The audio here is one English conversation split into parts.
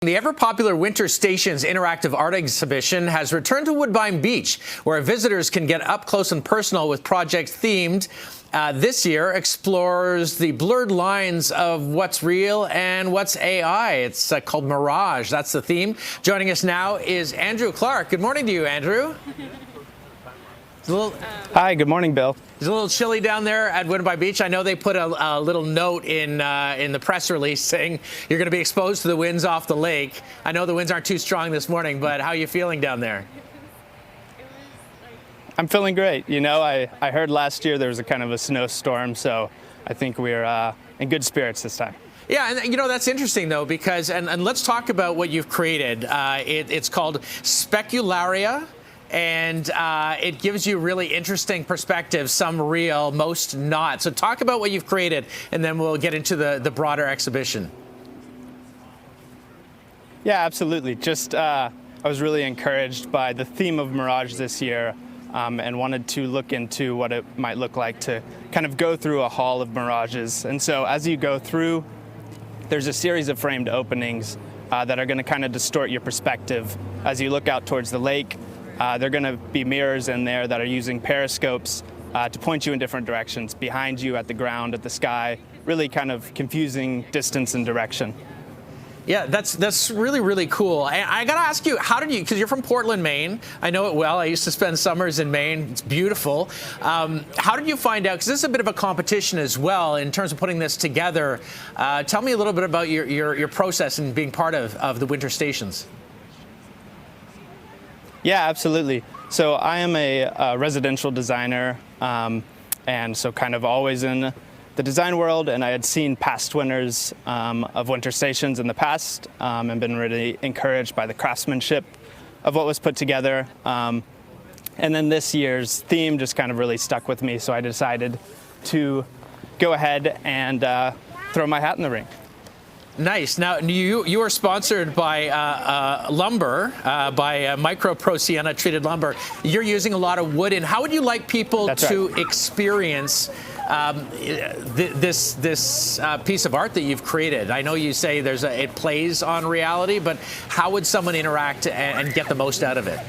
The ever-popular Winter Stations interactive art exhibition has returned to Woodbine Beach, where visitors can get up close and personal with project themed. This year explores the blurred lines of what's real and what's AI. It's called Mirage. That's the theme. Joining us now is Andrew Clark. Good morning to you, Andrew. Hi, good morning, Bill. It's a little chilly down there at Woodbine Beach. I know they put a little note in the press release saying you're going to be exposed to the winds off the lake. I know the winds aren't too strong this morning, but how are you feeling down there? I'm feeling great. You know, I heard last year there was a kind of a snowstorm, so I think we're in good spirits this time. Yeah, and you know, that's interesting, though, because, and let's talk about what you've created. It's called Specularia. And it gives you really interesting perspectives, some real, most not. So talk about what you've created, and then we'll get into the broader exhibition. Yeah, absolutely. Just I was really encouraged by the theme of Mirage this year and wanted to look into what it might look like to kind of go through a hall of mirages. And so as you go through, there's a series of framed openings that are going to kind of distort your perspective as you look out towards the lake. There are going to be mirrors in there that are using periscopes to point you in different directions, behind you, at the ground, at the sky, really kind of confusing distance and direction. Yeah, that's really, really cool. I got to ask you, how did you, because you're from Portland, Maine. I know it well. I used to spend summers in Maine. It's beautiful. How did you find out, because this is a bit of a competition as well in terms of putting this together. Tell me a little bit about your process in being part of the Winter Stations. Yeah, absolutely. So I am a residential designer, and so kind of always in the design world, and I had seen past winners of Winter Stations in the past and been really encouraged by the craftsmanship of what was put together. And then this year's theme just kind of really stuck with me, so I decided to go ahead and throw my hat in the ring. Nice. Now, you are sponsored by lumber, by Micro Pro Sienna treated lumber. You're using a lot of wood. And how would you like people to experience this piece of art that you've created? I know you say it plays on reality, but how would someone interact and get the most out of it?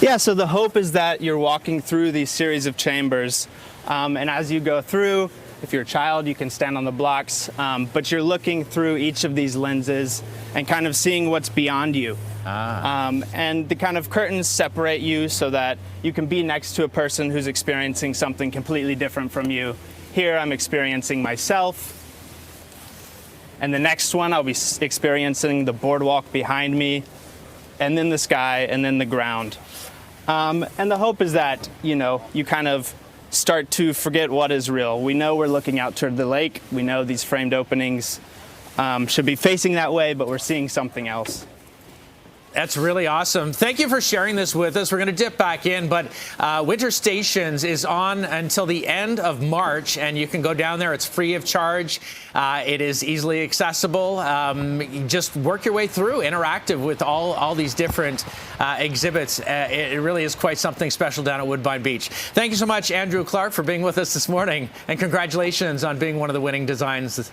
Yeah, so the hope is that you're walking through these series of chambers, and as you go through, if you're a child, you can stand on the blocks, but you're looking through each of these lenses and kind of seeing what's beyond you. And the kind of curtains separate you so that you can be next to a person who's experiencing something completely different from you. Here, I'm experiencing myself. And the next one, I'll be experiencing the boardwalk behind me, and then the sky, and then the ground. And the hope is that, you know, you kind of start to forget what is real. We know we're looking out toward the lake. We know these framed openings should be facing that way, but we're seeing something else. That's really awesome. Thank you for sharing this with us. We're going to dip back in, but Winter Stations is on until the end of March, and you can go down there. It's free of charge. It is easily accessible. You just work your way through, interactive with all these different exhibits. It really is quite something special down at Woodbine Beach. Thank you so much, Andrew Clark, for being with us this morning, and congratulations on being one of the winning designs.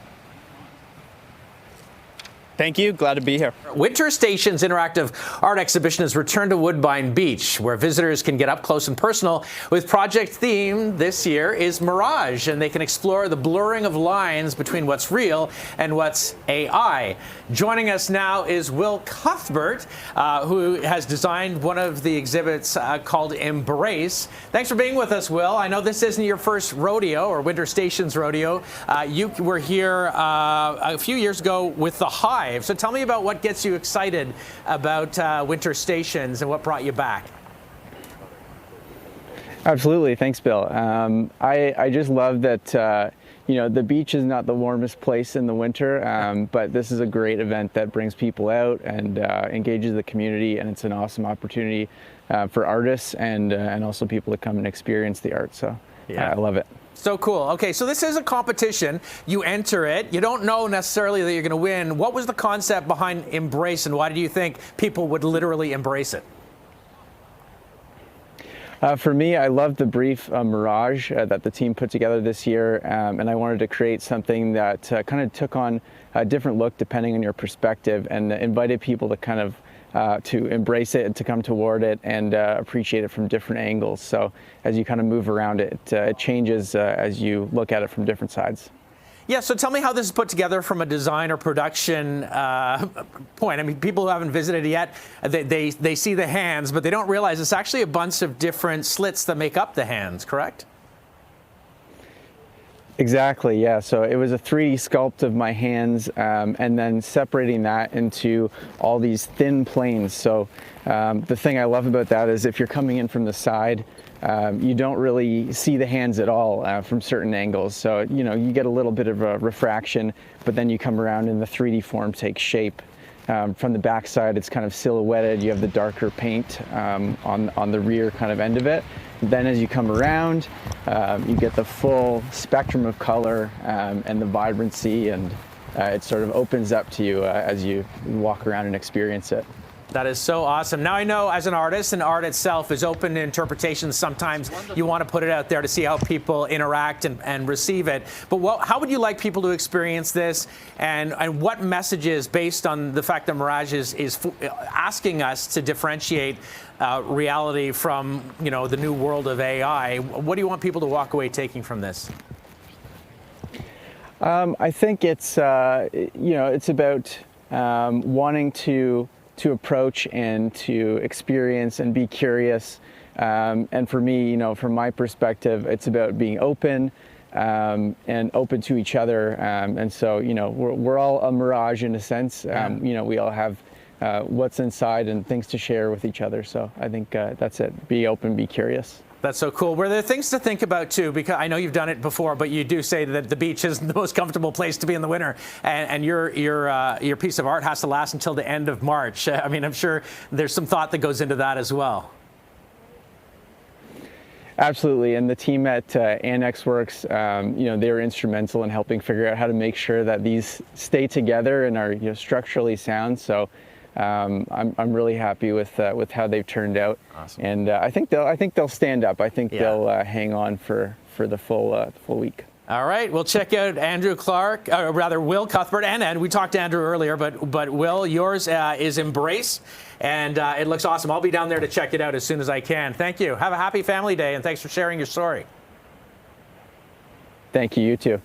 Thank you. Glad to be here. Winter Stations interactive art exhibition has returned to Woodbine Beach, where visitors can get up close and personal with project theme this year is Mirage, and they can explore the blurring of lines between what's real and what's AI. Joining us now is Will Cuthbert, who has designed one of the exhibits called Embrace. Thanks for being with us, Will. I know this isn't your first rodeo or Winter Stations rodeo. You were here a few years ago with the Hive. So tell me about what gets you excited about Winter Stations and what brought you back. Absolutely. Thanks, Bill. I just love that, you know, the beach is not the warmest place in the winter, but this is a great event that brings people out and engages the community, and it's an awesome opportunity for artists and also people to come and experience the art. So yeah. I love it. So cool. Okay, so this is a competition. You enter it. You don't know necessarily that you're going to win. What was the concept behind Embrace, and why did you think people would literally embrace it? For me, I loved the brief Mirage that the team put together this year, and I wanted to create something that kind of took on a different look depending on your perspective, and invited people to kind of to embrace it and to come toward it and appreciate it from different angles. So as you kind of move around it, it changes as you look at it from different sides. Yeah, so tell me how this is put together from a design or production point. I mean, people who haven't visited yet, they see the hands, but they don't realize it's actually a bunch of different slits that make up the hands, correct? Exactly, yeah. So it was a 3D sculpt of my hands, and then separating that into all these thin planes. So the thing I love about that is if you're coming in from the side, you don't really see the hands at all from certain angles. So, you know, you get a little bit of a refraction, but then you come around and the 3D form takes shape. From the back side, it's kind of silhouetted. You have the darker paint on the rear kind of end of it. Then as you come around, you get the full spectrum of color and the vibrancy, and it sort of opens up to you as you walk around and experience it. That is so awesome. Now I know as an artist, and art itself is open to interpretation. Sometimes you want to put it out there to see how people interact and receive it. But how would you like people to experience this, and what messages, based on the fact that Mirage is asking us to differentiate reality from, you know, the new world of AI, what do you want people to walk away taking from this? I think it's you know, it's about wanting to approach and to experience and be curious. And for me, you know, from my perspective, it's about being open and open to each other. And so, you know, we're all a Mirage in a sense. You know, we all have what's inside and things to share with each other. So I think that's it. Be open, be curious. That's so cool. Were there things to think about too? Because I know you've done it before, but you do say that the beach isn't the most comfortable place to be in the winter, and your piece of art has to last until the end of March. I mean, I'm sure there's some thought that goes into that as well. Absolutely, and the team at Annex Works, you know, they were instrumental in helping figure out how to make sure that these stay together and are, you know, structurally sound. So. I'm really happy with how they've turned out. Awesome. And I think they'll stand up. I think they'll hang on for the full week. All right, we'll check out Andrew Clark, or rather Will Cuthbert, and we talked to Andrew earlier, but Will, yours is Embrace, and it looks awesome. I'll be down there to check it out as soon as I can. Thank you. Have a happy Family Day, and thanks for sharing your story. Thank you. You too.